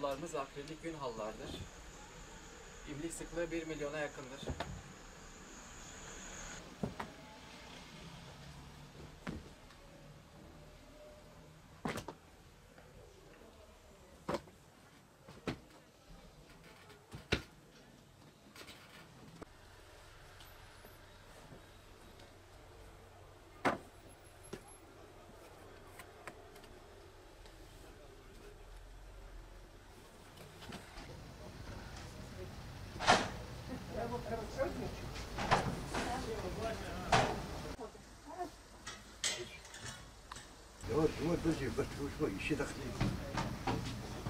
hallarımız akrilik gün hallardır. İmlik sıklığı 1 milyona yakındır.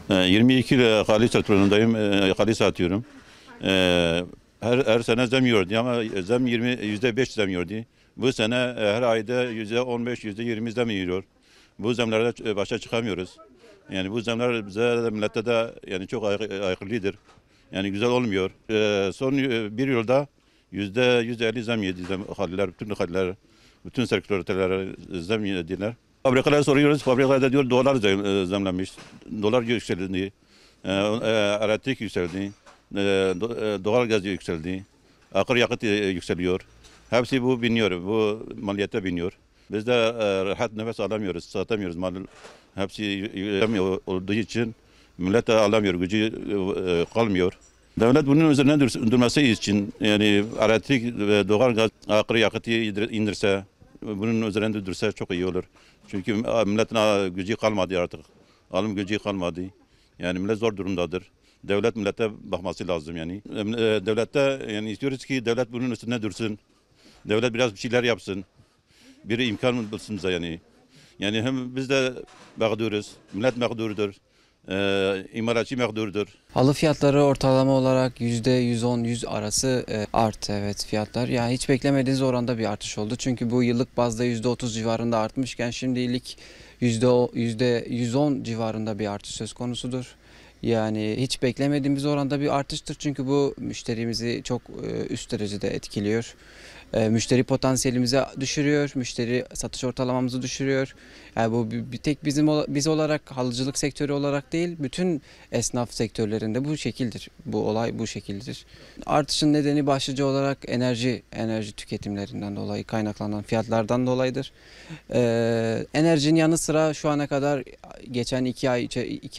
Ee, 22 ile hali sektöründeyim. Hali satıyorum. Her sene zam yiyordu ama zam %5 zam yiyordu. Bu sene her ayda %15, %20 zam yiyor. Bu zamlarda başa çıkamıyoruz. Yani bu zamlar bize millete de yani çok aykırıdır. Yani güzel olmuyor. Son bir yılda %150 zam yedi haliler, bütün haliler, bütün sektörlere zam yediler. Fabrikalara soruyoruz, fabrikalarda diyor dolar zamlanmış, dolar yükseldi, elektrik yükseldi, doğalgaz yükseldi, akaryakıt yükseliyor. Hepsi bu biniyor, bu maliyete biniyor. Biz de rahat nefes alamıyoruz, satamıyoruz mal. Hepsi olduğu için millet de alamıyor, gücü kalmıyor. Devlet bunun üzerine durması için yani elektrik ve doğalgaz akaryakıtı indirse, bunun üzerinde dursa çok iyi olur. Çünkü milletin gücü kalmadı artık. Alım gücü kalmadı. Yani millet zor durumdadır. Devlet millete bakması lazım yani. Devlette yani istiyoruz ki devlet bunun üstüne dursun. Devlet biraz bir şeyler yapsın. Bir imkan bulsun bize yani. Yani hem biz de mağduruz. Millet mağdurdur. İmalatçı mağdurdur. Halı fiyatları ortalama olarak %110-100 arası arttı, evet, fiyatlar. Yani hiç beklemediğiniz oranda bir artış oldu. Çünkü bu yıllık bazda %30 civarında artmışken şimdilik %110 civarında bir artış söz konusudur. Yani hiç beklemediğimiz oranda bir artıştır. Çünkü bu müşterimizi çok üst derecede etkiliyor. Müşteri potansiyelimizi düşürüyor, müşteri satış ortalamamızı düşürüyor. Yani bu bir tek biz olarak, halıcılık sektörü olarak değil, bütün esnaf sektörlerinde bu şekildir. Bu olay bu şekildir. Artışın nedeni başlıca olarak enerji tüketimlerinden dolayı kaynaklanan fiyatlardan dolayıdır. Enerjinin yanı sıra şu ana kadar geçen 2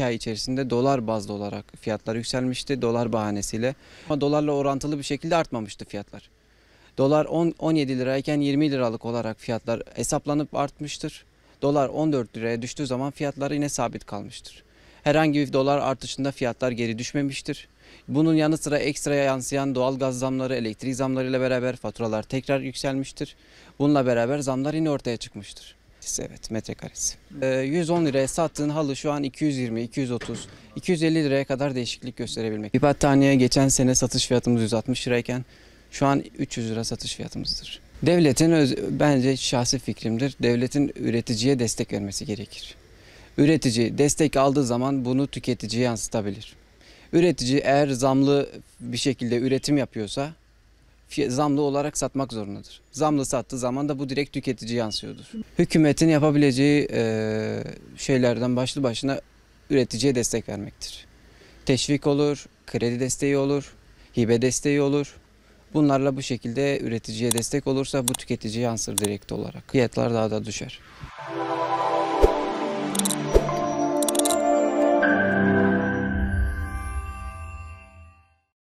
ay içerisinde dolar bazlı olarak fiyatlar yükselmişti, dolar bahanesiyle. Ama dolarla orantılı bir şekilde artmamıştı fiyatlar. Dolar 17 lirayken 20 liralık olarak fiyatlar hesaplanıp artmıştır. Dolar 14 liraya düştüğü zaman fiyatlar yine sabit kalmıştır. Herhangi bir dolar artışında fiyatlar geri düşmemiştir. Bunun yanı sıra ekstra yansıyan doğalgaz zamları, elektrik zamlarıyla beraber faturalar tekrar yükselmiştir. Bununla beraber zamlar yine ortaya çıkmıştır. Evet, metrekaresi. 110 liraya sattığın halı şu an 220, 230, 250 liraya kadar değişiklik gösterebilmek. Bir battaniyeye geçen sene satış fiyatımız 160 lirayken şu an 300 lira satış fiyatımızdır. Devletin, bence şahsi fikrimdir, devletin üreticiye destek vermesi gerekir. Üretici destek aldığı zaman bunu tüketiciye yansıtabilir. Üretici eğer zamlı bir şekilde üretim yapıyorsa zamlı olarak satmak zorundadır. Zamlı sattığı zaman da bu direkt tüketiciye yansıyordur. Hükümetin yapabileceği şeylerden başlı başına üreticiye destek vermektir. Teşvik olur, kredi desteği olur, hibe desteği olur. Bunlarla bu şekilde üreticiye destek olursa bu tüketiciye yansır direkt olarak. Fiyatlar daha da düşer.